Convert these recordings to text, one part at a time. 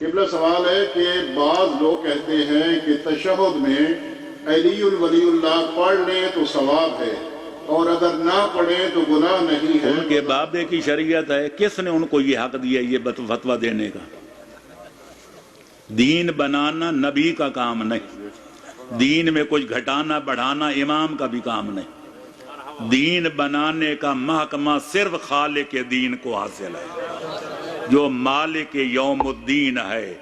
قبلہ سوال ہے کہ بعض لوگ کہتے ہیں کہ تشہد میں علی ولی اللہ پڑھ لیں تو ثواب ہے اور اگر نہ پڑھیں تو گناہ نہیں ہے۔ ان کے بابے کی شریعت ہے، کس نے ان کو یہ حق دیا یہ فتویٰ دینے کا؟ دین بنانا نبی کا کام نہیں، دین میں کچھ گھٹانا بڑھانا امام کا بھی کام نہیں۔ دین بنانے کا محکمہ صرف خالق دین کو حاصل ہے، جو مالک یوم الدین ہے۔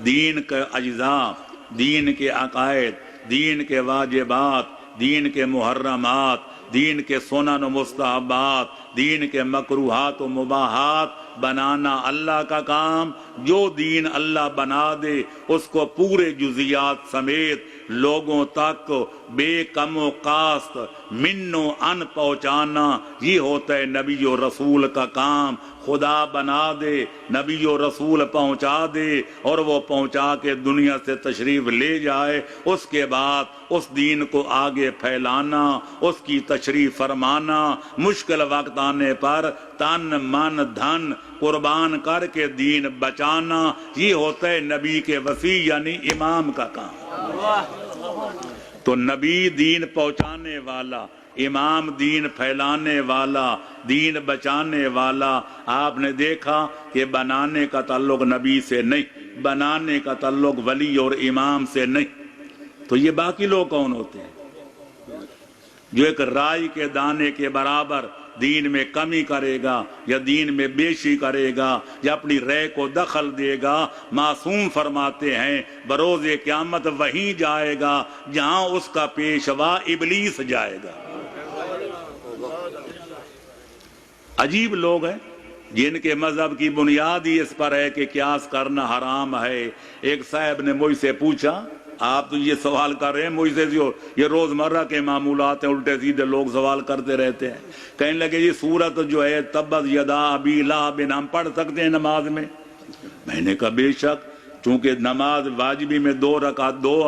دین کے اجزاء، دین کے عقائد، دین کے واجبات، دین کے محرمات، دین کے سنن و مستحبات، دین کے مکروہات و مباحات بنانا اللہ کا کام۔ جو دین اللہ بنا دے اس کو پورے جزیات سمیت لوگوں تک بے کم و کاست من و ان پہنچانا، یہ ہوتا ہے نبی و رسول کا کام۔ خدا بنا دے، نبی و رسول پہنچا دے اور وہ پہنچا کے دنیا سے تشریف لے جائے، اس کے بعد اس دین کو آگے پھیلانا، اس کی تشریح فرمانا، مشکل وقت آنے پر تن من دھن قربان کر کے دین بچانا، یہ ہوتا ہے نبی کے وصی یعنی امام کا کام۔ تو نبی دین پہنچانے والا، امام دین پھیلانے والا، دین بچانے والا۔ آپ نے دیکھا کہ بنانے کا تعلق نبی سے نہیں، بنانے کا تعلق ولی اور امام سے نہیں۔ تو یہ باقی لوگ کون ہوتے ہیں؟ جو ایک رائی کے دانے کے برابر دین میں کمی کرے گا یا دین میں بیشی کرے گا یا اپنی رائے کو دخل دے گا، معصوم فرماتے ہیں بروز قیامت وہیں جائے گا جہاں اس کا پیشوا ابلیس جائے گا۔ عجیب لوگ ہیں جن کے مذہب کی بنیاد ہی اس پر ہے کہ قیاس کرنا حرام ہے۔ ایک صاحب نے مجھ سے پوچھا، آپ تو یہ سوال کر رہے ہیں مجھ سے، یہ روزمرہ کے معمولات ہیں، الٹے سیدھے لوگ سوال کرتے رہتے ہیں۔ کہنے لگے یہ سورت جو ہے تبت یدا ابی لہب ہم پڑھ سکتے ہیں نماز میں؟ میں نے کہا بے شک، چونکہ نماز واجبی میں دو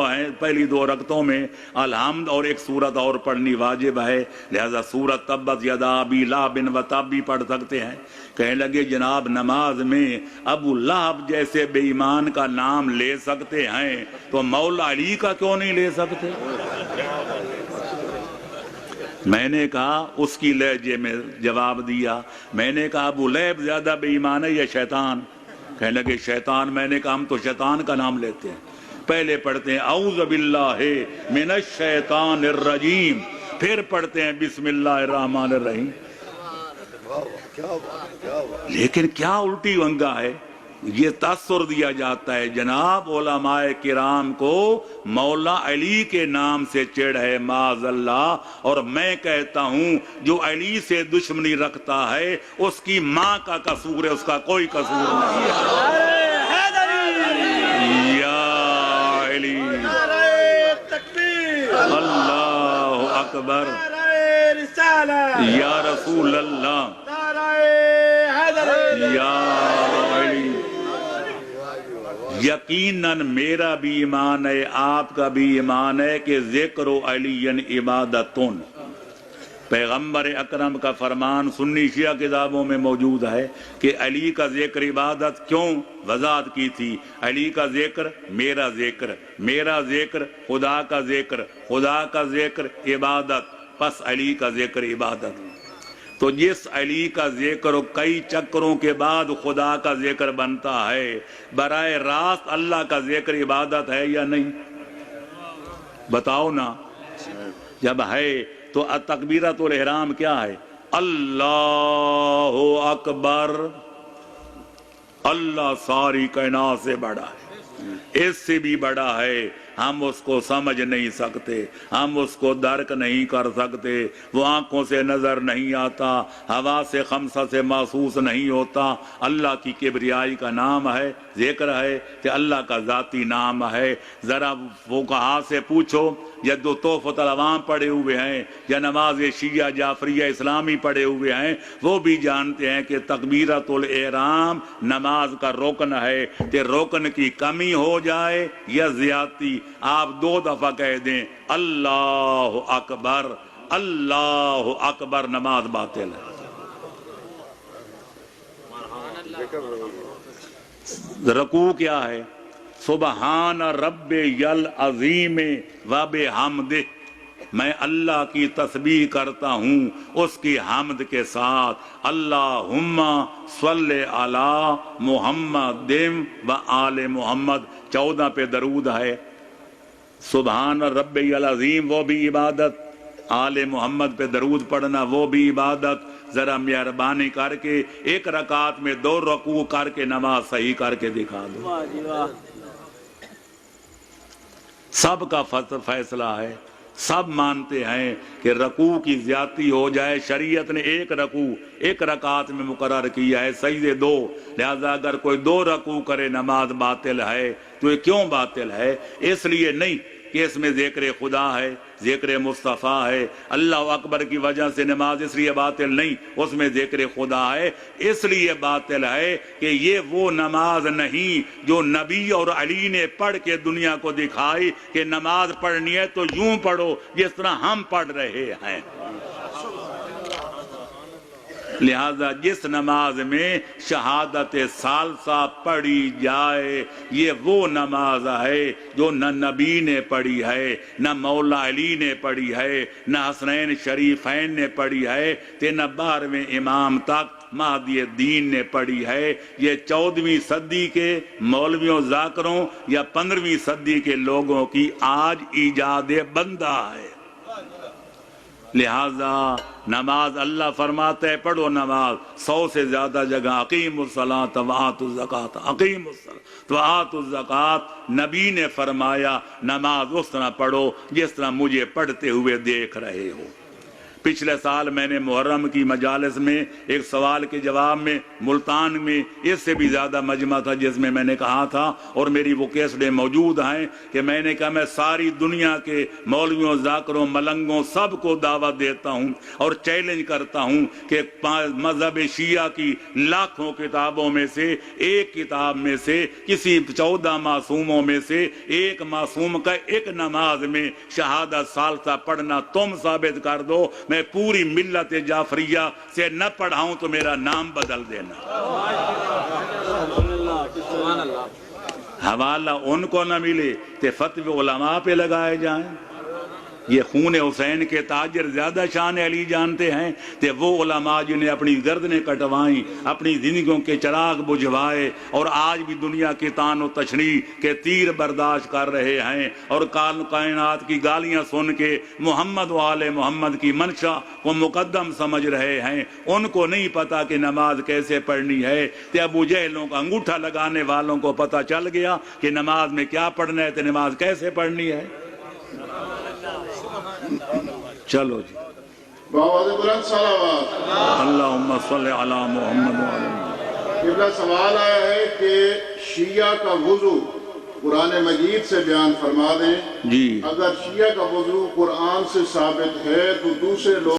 ہیں، پہلی دو رکعتوں میں الحمد اور ایک سورت اور پڑھنی واجب ہے، لہذا سورت تبت یدا ابی لہب و تب بھی پڑھ سکتے ہیں۔ کہنے لگے جناب نماز میں ابو لہب جیسے بے ایمان کا نام لے سکتے ہیں تو مولا علی کا کیوں نہیں لے سکتے؟ میں نے کہا اس کی لہجے میں جواب دیا، میں نے کہا ابو لہب زیادہ بے ایمان ہے یا شیطان؟ کہنے لگے شیطان۔ میں نے کہا ہم تو شیطان کا نام لیتے ہیں، پہلے پڑھتے ہیں اعوذ باللہ من الشیطان الرجیم، پھر پڑھتے ہیں بسم اللہ الرحمن الرحیم۔ لیکن کیا الٹی ونگا ہے، یہ تاثر دیا جاتا ہے جناب علماء کرام کو مولا علی کے نام سے چڑھ ہے معاذ اللہ، اور میں کہتا ہوں جو علی سے دشمنی رکھتا ہے اس کی ماں کا قصور ہے، اس کا کوئی قصور نہیں ہے۔ یا علی، اللہ اکبر، یا رسول اللہ، یا علی۔ یقیناً میرا بھی ایمان ہے، آپ کا بھی ایمان ہے کہ ذکر علی عبادتن، پیغمبر اکرم کا فرمان سنی شیعہ کتابوں میں موجود ہے کہ علی کا ذکر عبادت۔ کیوں؟ وضاحت کی تھی، علی کا ذکر میرا ذکر، میرا ذکر خدا کا ذکر، خدا کا ذکر عبادت، پس علی کا ذکر عبادت۔ تو جس علی کا ذکر کئی چکروں کے بعد خدا کا ذکر بنتا ہے، براہ راست اللہ کا ذکر عبادت ہے یا نہیں؟ بتاؤ نا۔ جب ہے تو تکبیرۃ الاحرام کیا ہے؟ اللہ اکبر، اللہ ساری کائنات سے بڑا ہے، اس سے بھی بڑا ہے، ہم اس کو سمجھ نہیں سکتے، ہم اس کو درک نہیں کر سکتے، وہ آنکھوں سے نظر نہیں آتا، ہوا سے خمسہ سے محسوس نہیں ہوتا۔ اللہ کی کبریائی کا نام ہے، ذکر ہے کہ اللہ کا ذاتی نام ہے۔ ذرا فقہا سے پوچھو، یا جو تحفۃ العوام پڑھے ہوئے ہیں یا نماز شیعہ جعفریہ اسلامی پڑھے ہوئے ہیں، وہ بھی جانتے ہیں کہ تکبیرۃ الاحرام نماز کا رکن ہے، کہ رکن کی کمی ہو جائے یا زیادتی، آپ 2 دفعہ کہہ دیں اللہ اکبر، اللہ اکبر، نماز باطل ہے۔ رکوع کیا ہے؟ سبحان رب یل عظیم و بحمدہ، میں اللہ کی تسبیح کرتا ہوں اس کی حمد کے ساتھ، اللہم صلی علی محمد و آل محمد، 14 پہ درود ہے۔ سبحان رب العظیم وہ بھی عبادت، آل محمد پہ درود پڑھنا وہ بھی عبادت۔ ذرا مہربانی کر کے ایک رکعت میں 2 رکوع کر کے نماز صحیح کر کے دکھا دو۔ سب کا فیصلہ ہے، سب مانتے ہیں کہ رکوع کی زیادتی ہو جائے، شریعت نے 1 رکوع 1 رکعت میں مقرر کیا ہے، سجدے 2، لہذا اگر کوئی 2 رکوع کرے نماز باطل ہے۔ تو یہ کیوں باطل ہے؟ اس لیے نہیں کہ اس میں ذکر خدا ہے، ذکر مصطفیٰ ہے، اللہ اکبر کی وجہ سے نماز اس لیے باطل نہیں، اس میں ذکر خدا ہے، اس لیے باطل ہے کہ یہ وہ نماز نہیں جو نبی اور علی نے پڑھ کے دنیا کو دکھائی کہ نماز پڑھنی ہے تو یوں پڑھو جس طرح ہم پڑھ رہے ہیں۔ لہذا جس نماز میں شہادت ثالثہ پڑھی جائے یہ وہ نماز ہے جو نہ نبی نے پڑھی ہے، نہ مولا علی نے پڑھی ہے، نہ حسنین شریفین نے پڑھی ہے، نہ 12ویں امام تک مہدی دین نے پڑھی ہے۔ یہ 14ویں صدی کے مولویوں ذاکروں یا 15ویں صدی کے لوگوں کی آج ایجاد بندہ ہے۔ لہذا نماز اللہ فرماتا ہے پڑھو نماز، 100 سے زیادہ جگہ اقیموا الصلاۃ وآتوا الزکاۃ، اقیموا الصلاۃ وآتوا الزکاۃ، نبی نے فرمایا نماز اس طرح پڑھو جس طرح مجھے پڑھتے ہوئے دیکھ رہے ہو۔ پچھلے سال میں نے محرم کی مجالس میں ایک سوال کے جواب میں ملتان میں اس سے بھی زیادہ مجمع تھا جس میں نے کہا تھا، اور میری وہ کیسٹیں موجود ہیں کہ میں نے کہا میں ساری دنیا کے مولویوں ذاکروں ملنگوں سب کو دعوت دیتا ہوں اور چیلنج کرتا ہوں کہ مذہب شیعہ کی لاکھوں کتابوں میں سے ایک کتاب میں سے کسی 14 معصوموں میں سے ایک معصوم کا ایک نماز میں شہادت ثالثہ پڑھنا تم ثابت کر دو، میں پوری ملت جعفریہ سے نہ پڑھاؤں تو میرا نام بدل دینا۔ حوالہ ان کو نہ ملے کہ فتوی علماء پہ لگائے جائیں۔ یہ خون حسین کے تاجر زیادہ شان علی جانتے ہیں کہ وہ علماء جنہیں اپنی گردنیں کٹوائیں، اپنی زندگیوں کے چراغ بجھوائے اور آج بھی دنیا کی تان و تشنیع کے تیر برداشت کر رہے ہیں اور کائنات کی گالیاں سن کے محمد و آل محمد کی منشا کو مقدم سمجھ رہے ہیں، ان کو نہیں پتا کہ نماز کیسے پڑھنی ہے۔ کہ ابو جہلوں کا انگوٹھا لگانے والوں کو پتا چل گیا کہ نماز میں کیا پڑھنا ہے تو نماز کیسے پڑھنی ہے۔ چلو جی بآواز بلند صلوات۔ اللہم صلی علی محمد و علی محمد۔ قبلہ سوال آیا ہے کہ شیعہ کا وضو قرآن مجید سے بیان فرما دیں۔ جی اگر شیعہ کا وضو قرآن سے ثابت ہے تو دوسرے لوگ